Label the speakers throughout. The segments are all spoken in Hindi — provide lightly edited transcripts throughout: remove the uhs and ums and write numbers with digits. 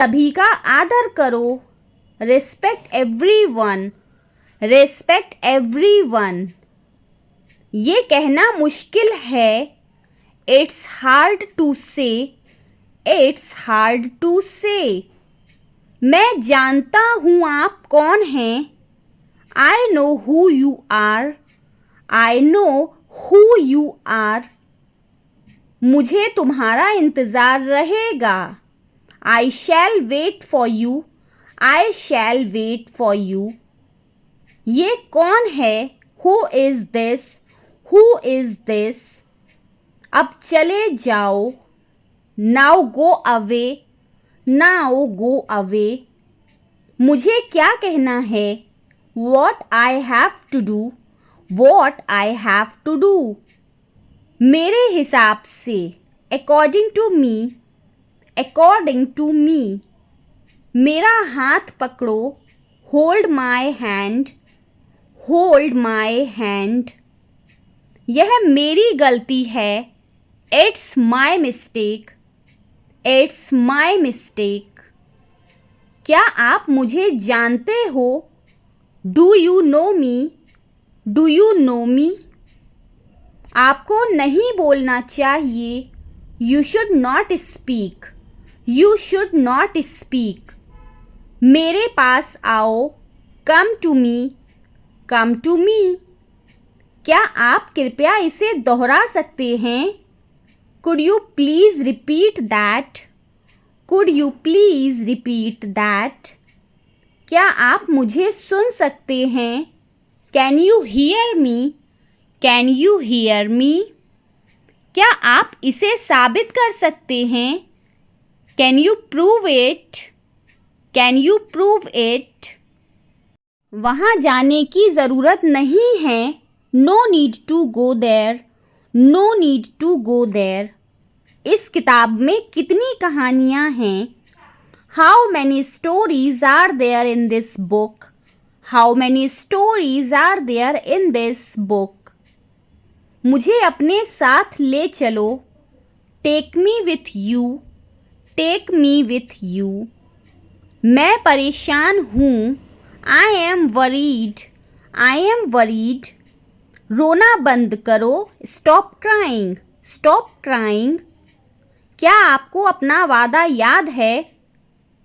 Speaker 1: सभी का आदर करो, रिस्पेक्ट एवरीवन, रिस्पेक्ट एवरीवन। ये कहना मुश्किल है, it's hard to say, it's hard to say. मैं जानता हूँ आप कौन हैं, I know who you are, I know who you are. मुझे तुम्हारा इंतज़ार रहेगा, I shall wait for you, I shall wait for you. ये कौन है, who is this, who is this. अब चले जाओ, now go away, now go away. मुझे क्या कहना है, what I have to do, what I have to do. मेरे हिसाब से, according to me, according to me. मेरा हाथ पकड़ो, hold my hand, hold my hand. यह मेरी गलती है, it's my mistake, it's my mistake. क्या आप मुझे जानते हो, do you know me, do you know me. आपको नहीं बोलना चाहिए, you should not speak, you should not speak. मेरे पास आओ, come to me, come to me. क्या आप कृपया इसे दोहरा सकते हैं, could you please repeat that, could you please repeat that. क्या आप मुझे सुन सकते हैं, can you hear me, can you hear me. क्या आप इसे साबित कर सकते हैं, can you prove it, can you prove it. वहाँ जाने की ज़रूरत नहीं है, no need to go there, no need to go there. इस किताब में कितनी कहानियाँ हैं, how many stories are there in this book, how many stories are there in this book. मुझे अपने साथ ले चलो, take me with you, take me with you. मैं परेशान हूँ, I am worried, I am worried. रोना बंद करो, स्टॉप क्राइंग, स्टॉप क्राइंग। क्या आपको अपना वादा याद है,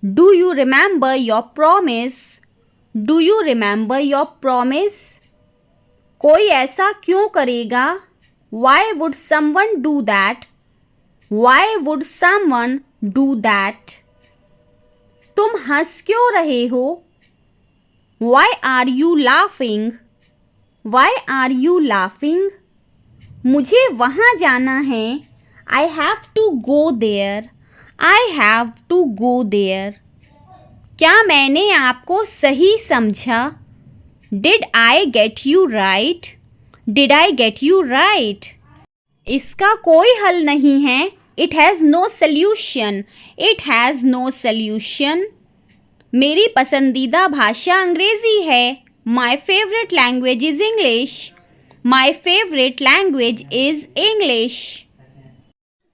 Speaker 1: do you remember your promise, do you remember your promise. कोई ऐसा क्यों करेगा, why would someone do that, why would someone do that. तुम हंस क्यों रहे हो, why are you laughing, why are you laughing. मुझे वहाँ जाना है, I have to go there, I have to go there. क्या मैंने आपको सही समझा, did I get you right, did I get you right. इसका कोई हल नहीं है, it has no solution, it has no solution. मेरी पसंदीदा भाषा अंग्रेज़ी है, my favourite language is English, my favourite language is English.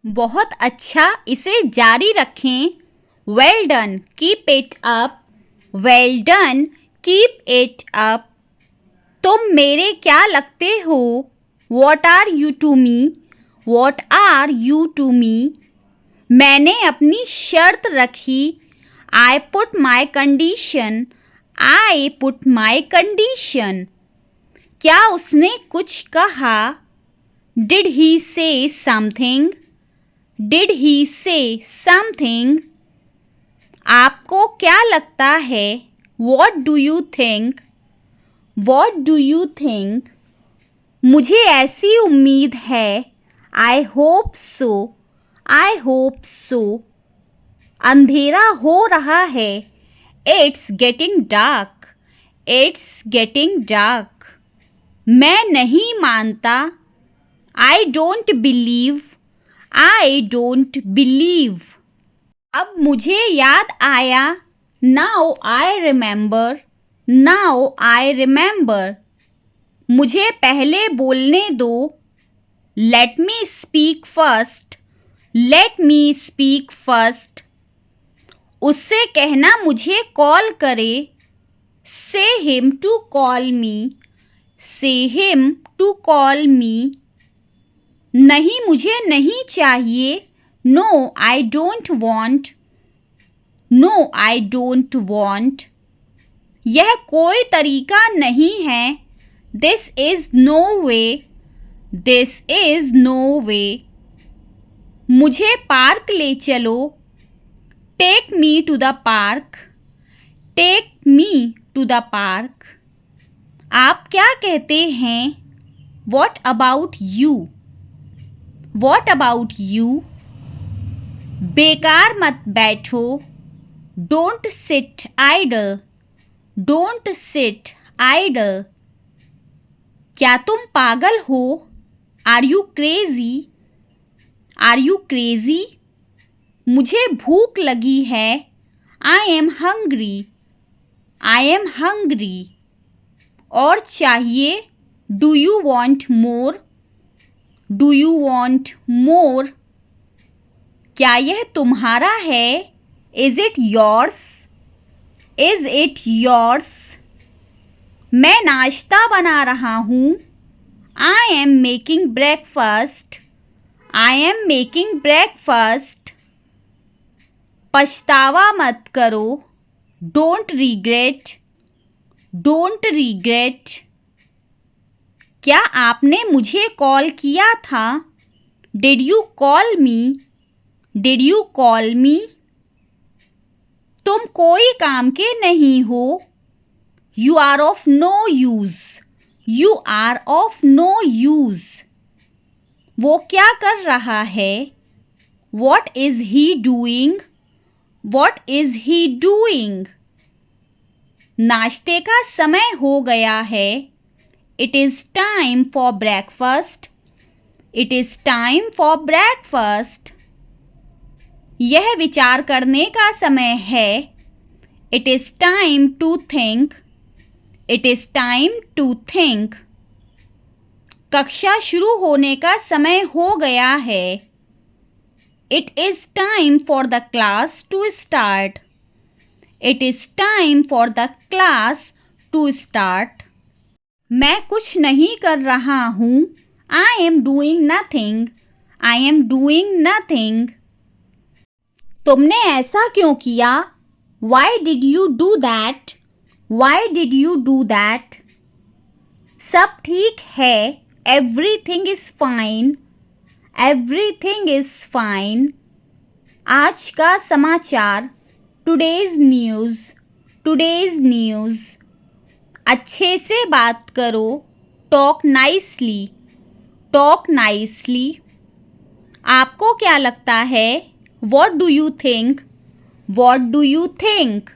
Speaker 1: बहुत अच्छा, इसे जारी रखें, well done, keep it up, well done, keep it up. तुम मेरे क्या लगते हो, what are you to me, what are you to me. मैंने अपनी शर्त रखी, I put my condition, I put my condition. क्या उसने कुछ कहा, डिड ही से समथिंग, डिड ही से समथिंग। आपको क्या लगता है, what do you think, what do you think. मुझे ऐसी उम्मीद है, I hope so, I hope so. अंधेरा हो रहा है, it's getting dark, it's getting dark. मैं नहीं मानता, I don't believe, I don't believe. अब मुझे याद आया, now I remember, now I remember. मुझे पहले बोलने दो, let me speak first, let me speak first. उससे कहना मुझे कॉल करे, से हिम टू कॉल मी, से हिम टू कॉल मी। नहीं मुझे नहीं चाहिए, no I don't want, no I don't want. यह कोई तरीका नहीं है, this is no way, this is no way. मुझे पार्क ले चलो, take me to the park, take me to the park. आप क्या कहते हैं, what about you, what about you. बेकार मत बैठो, don't sit idle, don't sit idle. क्या तुम पागल हो, are you crazy, are you crazy. मुझे भूख लगी है, I am hungry, I am hungry. और चाहिए, do you want more, do you want more. क्या यह तुम्हारा है, is it yours, is it yours. मैं नाश्ता बना रहा हूँ, I am making breakfast, I am making breakfast. पछतावा मत करो, डोंट रिग्रेट, डोंट रिग्रेट। क्या आपने मुझे कॉल किया था, did you call me, did you call me. तुम कोई काम के नहीं हो, you are of no use, you are of no use. वो क्या कर रहा है, what is he doing, what is he doing. नाश्ते का समय हो गया है, it is time for breakfast, it is time for breakfast. यह विचार करने का समय है, it is time to think, it is time to think. कक्षा शुरू होने का समय हो गया है, it is time for the class to start, it is time for the class to start. मैं कुछ नहीं कर रहा हूँ, I am doing nothing, I am doing nothing. तुमने ऐसा क्यों किया, why did you do that, why did you do that. सब ठीक है, everything is fine, everything is fine. आज का समाचार, टुडेज़ न्यूज़, टुडेज़ न्यूज़। अच्छे से बात करो, टॉक नाइसली, टॉक नाइसली। आपको क्या लगता है, what do you think, what do you think.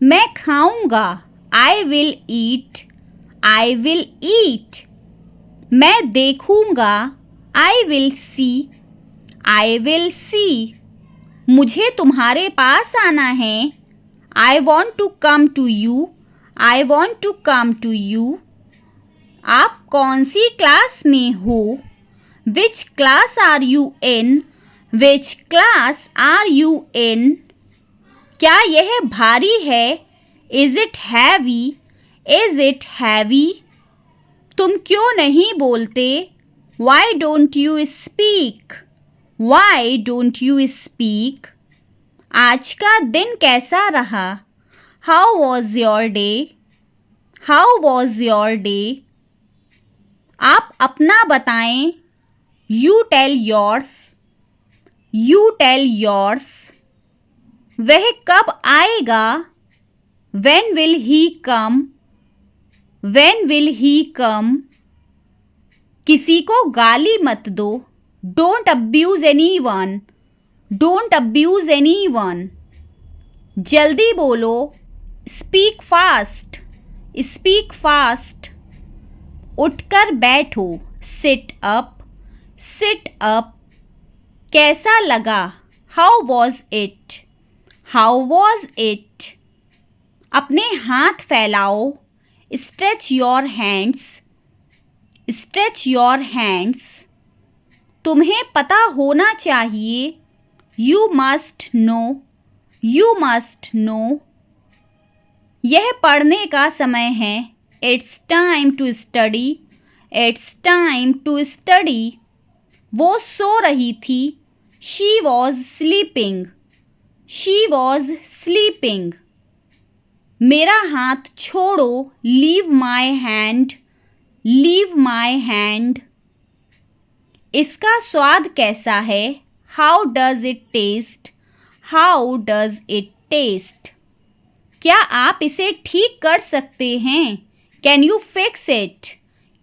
Speaker 1: मैं खाऊंगा, I will eat, I will eat. मैं देखूंगा, I will see, I will see. मुझे तुम्हारे पास आना है, I want to come to you, I want to come to you. आप कौन सी क्लास में हो, which class are you in, which class are you in. क्या यह भारी है, is it heavy, is it heavy. तुम क्यों नहीं बोलते, why don't you speak, why don't you speak. आज का दिन कैसा रहा, how was your day, how was your day. आप अपना बताएं, you tell yours, you tell yours. वह कब आएगा, when will he come, when will he come. किसी को गाली मत दो, don't abuse anyone, don't abuse anyone. जल्दी बोलो, स्पीक फास्ट, स्पीक फास्ट। उठकर बैठो, सिट अप, सिट अप। कैसा लगा, how was it, how was it. अपने हाथ फैलाओ, stretch your hands, stretch your hands. तुम्हें पता होना चाहिए, you must know, You must know. यह पढ़ने का समय है. It's time to study. It's time to study. वो सो रही थी. She was sleeping. She was sleeping. मेरा हाथ छोड़ो. Leave my hand. Leave my hand. इसका स्वाद कैसा है? How does it taste? How does it taste? क्या आप इसे ठीक कर सकते हैं? Can you fix it?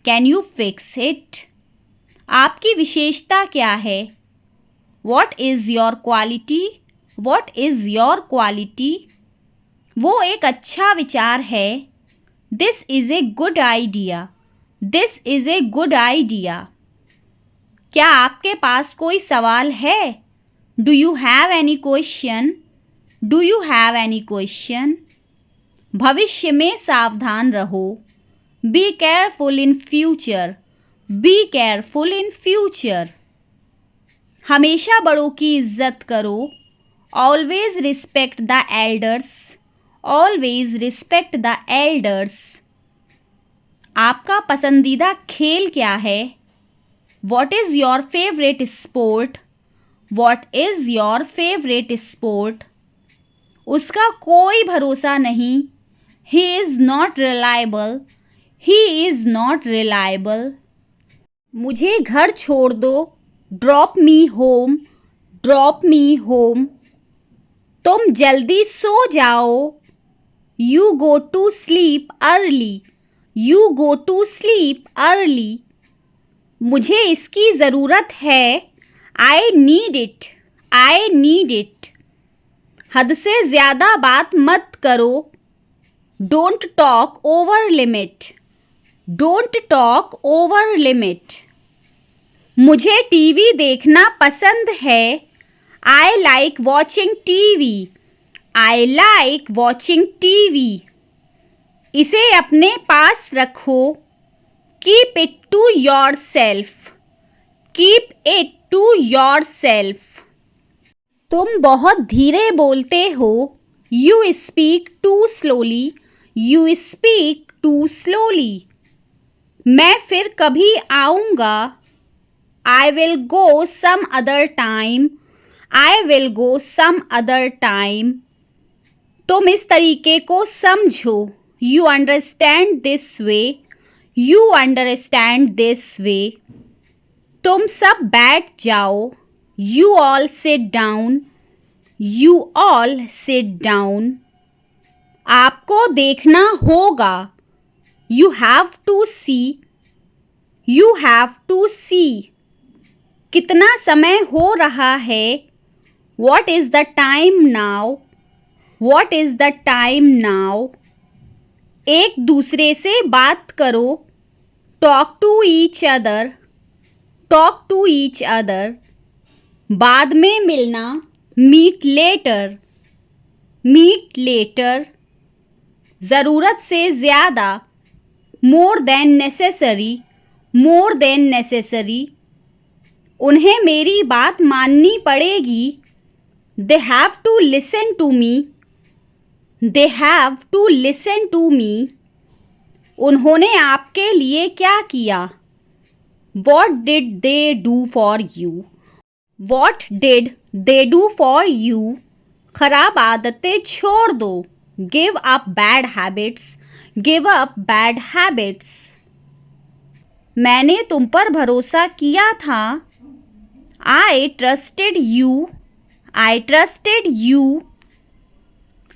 Speaker 1: Can you fix it? आपकी विशेषता क्या है? What is your quality? What is your quality? वो एक अच्छा विचार है. This is a good idea. This is a good idea. क्या आपके पास कोई सवाल है? Do you have any question? Do you have any question? भविष्य में सावधान रहो. Be careful in future. Be careful in future. हमेशा बड़ों की इज्जत करो. Always respect the elders. Always respect the elders. आपका पसंदीदा खेल क्या है? What is your favorite sport? What is your favorite sport? उसका कोई भरोसा नहीं. He is not reliable. He is not reliable. मुझे घर छोड़ दो. Drop me home. Drop me home. तुम जल्दी सो जाओ. You go to sleep early. You go to sleep early. मुझे इसकी ज़रूरत है. I need it. I need it. हद से ज़्यादा बात मत करो. Don't talk over limit. Don't talk over limit. मुझे टीवी देखना पसंद है. I like watching TV. I like watching TV. इसे अपने पास रखो. Keep it to yourself. Keep it to yourself. तुम बहुत धीरे बोलते हो. You speak too slowly. You speak too slowly. मैं फिर कभी आऊँगा. I will go some other time. I will go some other time. तुम इस तरीके को समझो. You understand this way. You understand this way. तुम सब बैठ जाओ. You all sit down. You all sit down. आपको देखना होगा. You have to see. You have to see. कितना समय हो रहा है? What is the time now? What is the time now? एक दूसरे से बात करो. Talk to each other. Talk to each other. बाद में मिलना. Meet later. Meet later. ज़रूरत से ज़्यादा. More than necessary. More than necessary. उन्हें मेरी बात माननी पड़ेगी. They have to listen to me. They have to listen to me. उन्होंने आपके लिए क्या किया? What did they do for you? What did they do for you? खराब आदतें छोड़ दो. Give up bad habits. Give up bad habits. मैंने तुम पर भरोसा किया था. I trusted you. I trusted you.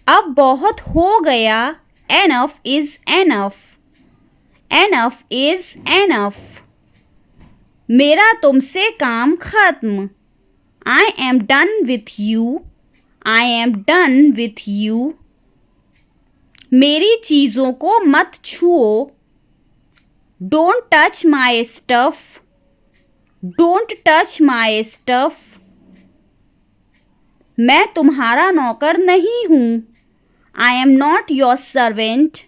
Speaker 1: अब बहुत हो गया. Enough is enough. Enough is enough. मेरा तुमसे काम खत्म. I am done with you. I am done with you. मेरी चीज़ों को मत छुओ. Don't touch my stuff. Don't touch my stuff. मैं तुम्हारा नौकर नहीं हूँ. I am not your servant.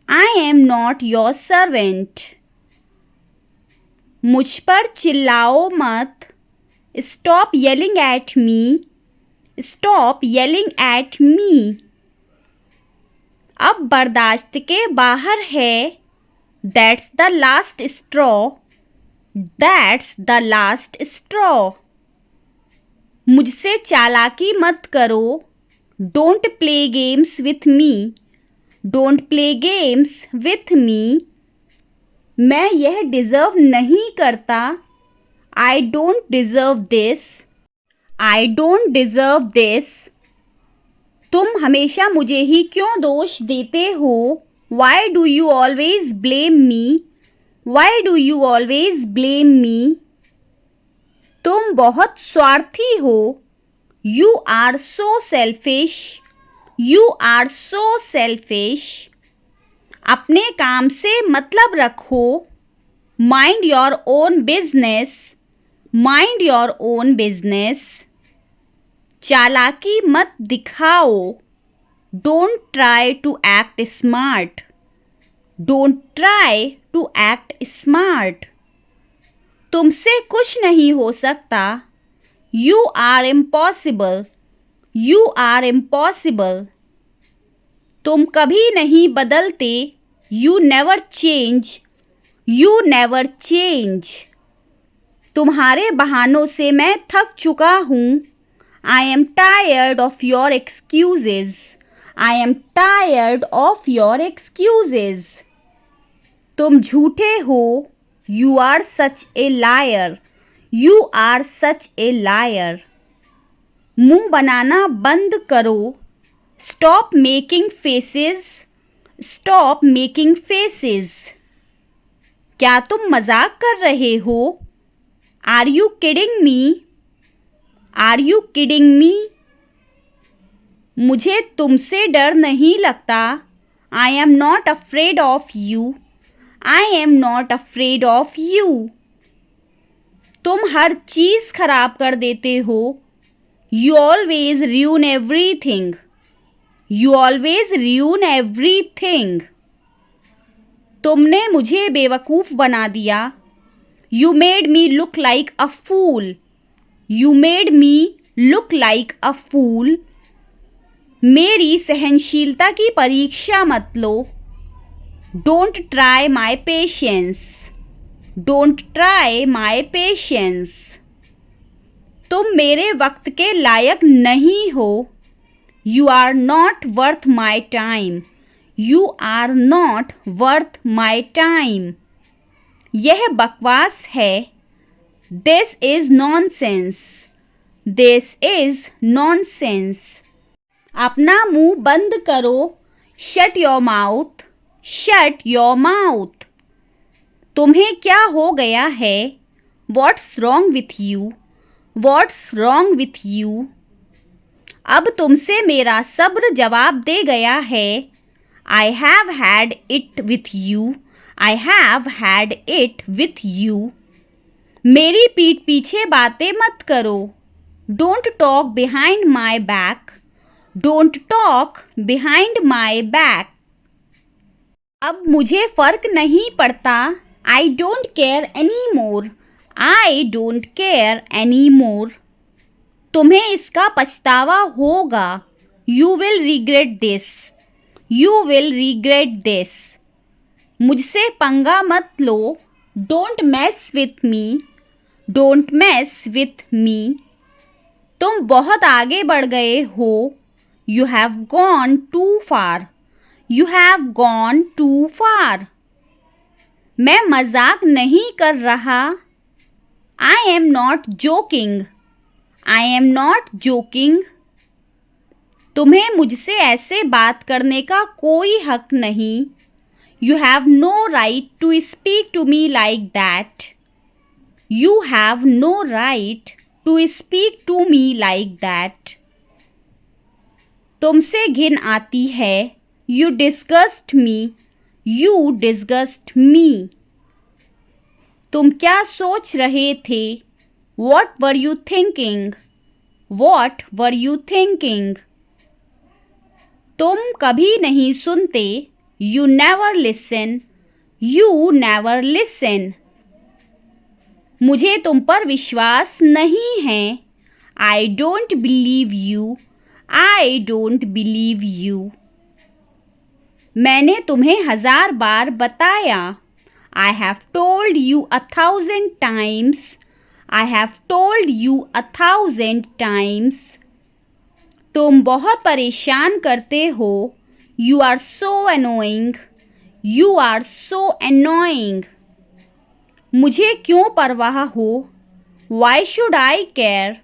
Speaker 1: I am not your servant. मुझ पर चिल्लाओ मत. Stop yelling at me. Stop yelling at me. अब बर्दाश्त के बाहर है। That's the last straw. That's the last straw. मुझसे चालाकी मत करो। Don't play games with me. Don't play games with me. मैं यह डिज़र्व नहीं करता। I don't deserve this. I don't deserve this. तुम हमेशा मुझे ही क्यों दोष देते हो? Why do you always blame me? Why do you always blame me? तुम बहुत स्वार्थी हो। You are so selfish. You are so selfish. अपने काम से मतलब रखो। Mind your own business. Mind your own business. चालाकी मत दिखाओ। Don't try to act smart. Don't try to act smart. तुमसे कुछ नहीं हो सकता। You are impossible. You are impossible. तुम कभी नहीं बदलते। You never change. You never change. तुम्हारे बहानों से मैं थक चुका हूँ। I am tired of your excuses. I am tired of your excuses. तुम झूठे हो। You are such a liar. You are such a liar. मुंह बनाना बंद करो। Stop making faces. Stop making faces. क्या तुम मजाक कर रहे हो? Are you kidding me? Are you kidding me? मुझे तुमसे डर नहीं लगता। I am not afraid of you. I am not afraid of you. तुम हर चीज़ खराब कर देते हो। You always ruin everything. You always ruin everything. तुमने मुझे बेवकूफ़ बना दिया। You made me look like a fool. You made me look like a fool. मेरी सहनशीलता की परीक्षा मत लो। Don't try my patience. Don't try my patience. तुम मेरे वक्त के लायक नहीं हो। You are not worth my time. You are not worth my time. यह बकवास है। This is nonsense. This is nonsense. अपना मुंह बंद करो। Shut your mouth. Shut your mouth. तुम्हें क्या हो गया है? What's wrong with you? What's wrong with you? अब तुमसे मेरा सब्र जवाब दे गया है। I have had it with you. I have had it with you. मेरी पीठ पीछे बातें मत करो। Don't talk behind my back. Don't talk behind my back. अब मुझे फर्क नहीं पड़ता। I don't care anymore. I don't care anymore. तुम्हें इसका पछतावा होगा। You will regret this. You will regret this. मुझसे पंगा मत लो। Don't mess with me. Don't mess with me. तुम बहुत आगे बढ़ गए हो। You have gone too far. You have gone too far. मैं मजाक नहीं कर रहा। I am not joking. I am not joking. तुम्हें मुझसे ऐसे बात करने का कोई हक नहीं। You have no right to speak to me like that. You have no right to speak to me like that. तुमसे घिन आती है। You disgust me. You disgust me. तुम क्या सोच रहे थे? What were you thinking? What were you thinking? तुम कभी नहीं सुनते। You never listen. You never listen. मुझे तुम पर विश्वास नहीं है। I don't believe you. I don't believe you. मैंने तुम्हें 1000 बार बताया. I have told you 1000 times. I have told you 1000 times. तुम बहुत परेशान करते हो. You are so annoying. You are so annoying. मुझे क्यों परवाह हो. Why should I care?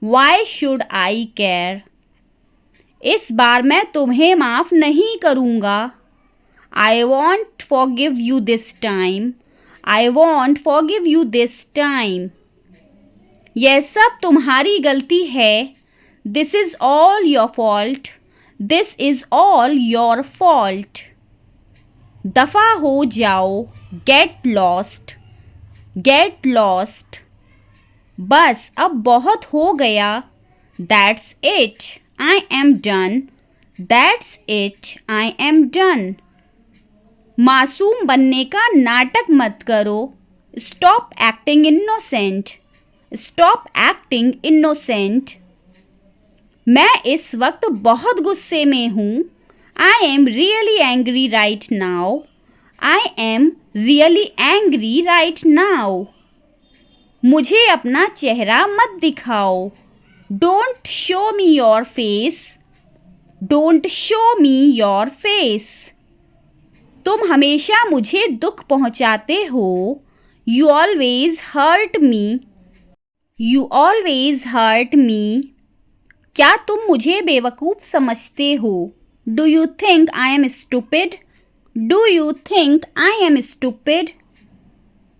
Speaker 1: Why should I care? इस बार मैं तुम्हें माफ़ नहीं करूँगा. I won't forgive you this time. I won't forgive you this time. यह सब तुम्हारी गलती है. This is all your fault. This is all your fault. दफ़ा हो जाओ. Get lost. Get lost. बस अब बहुत हो गया. That's it. I am done. That's it. I am done. मासूम बनने का नाटक मत करो. Stop acting innocent. Stop acting innocent. मैं इस वक्त बहुत गुस्से में हूँ. I am really angry right now. I am really angry right now. मुझे अपना चेहरा मत दिखाओ. Don't show me your face. Don't show me your face. तुम हमेशा मुझे दुख पहुंचाते हो. You always hurt me. You always hurt me. क्या तुम मुझे बेवकूफ़ समझते हो. Do you think I am stupid? Do you think I am stupid?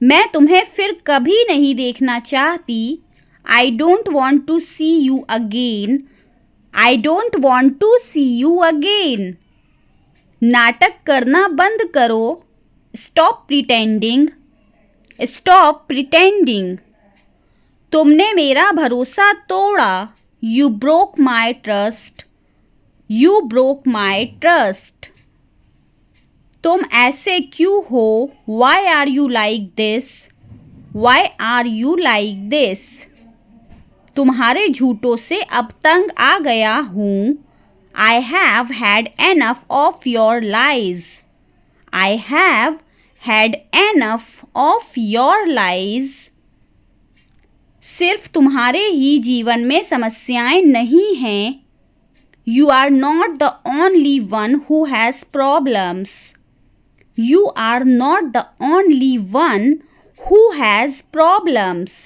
Speaker 1: मैं तुम्हें फिर कभी नहीं देखना चाहती. I don't want to see you again. I don't want to see you again. नाटक करना बंद करो. Stop pretending. Stop pretending. तुमने मेरा भरोसा तोड़ा. You broke my trust. You broke my trust. तुम ऐसे क्यों हो. Why are you like this? Why are you like this? तुम्हारे झूठों से अब तंग आ गया हूँ. I have had enough of your lies. I have had enough of your lies. सिर्फ तुम्हारे ही जीवन में समस्याएं नहीं हैं. You are not the only one who has problems. You are not the only one who has problems.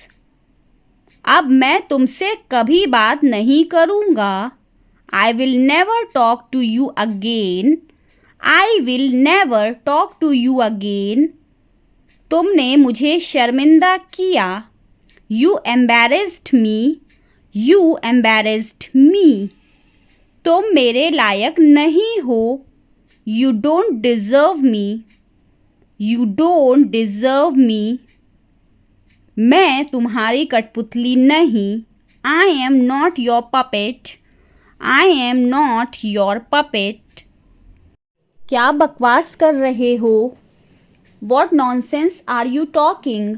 Speaker 1: अब मैं तुमसे कभी बात नहीं करूँगा. I will never talk to you again. I will never talk to you again. तुमने मुझे शर्मिंदा किया. You embarrassed me. You embarrassed me. तुम मेरे लायक नहीं हो. You don't deserve me. You don't deserve me. मैं तुम्हारी कठपुतली नहीं. I am not your puppet. I am not your puppet. क्या बकवास कर रहे हो. What nonsense are you talking?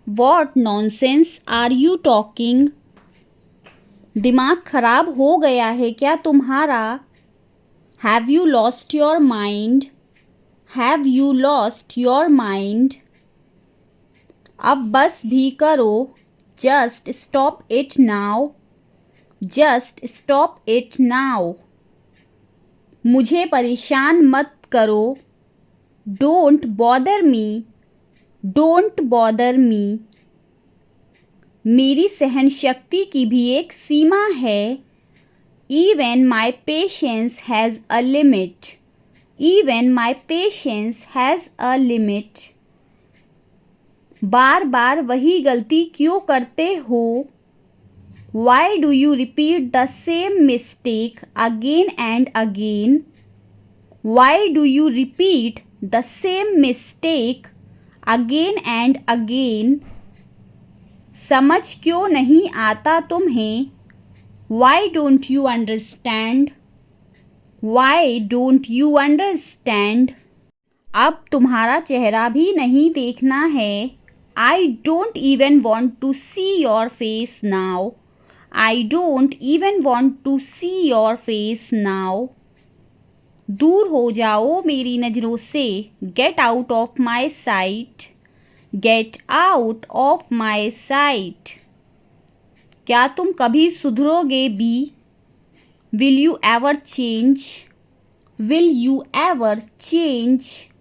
Speaker 1: What nonsense are you talking? दिमाग खराब हो गया है क्या तुम्हारा. Have you lost your mind? Have you lost your mind? अब बस भी करो. Just stop it now. Just stop it now. मुझे परेशान मत करो. Don't bother me. Don't bother me. मेरी सहनशक्ति की भी एक सीमा है. Even my patience has a limit. Even my patience has a limit. बार बार वही गलती क्यों करते हो. Why do you repeat the same mistake again and again? Why do you repeat the same mistake again and again? समझ क्यों नहीं आता तुम्हें. Why don't you understand? Why don't you understand? अब तुम्हारा चेहरा भी नहीं देखना है. I don't even want to see your face now. I don't even want to see your face now. दूर हो जाओ मेरी नज़रों से. Get out of my sight. Get out of my sight. क्या तुम कभी सुधरोगे भी? Will you ever change? Will you ever change?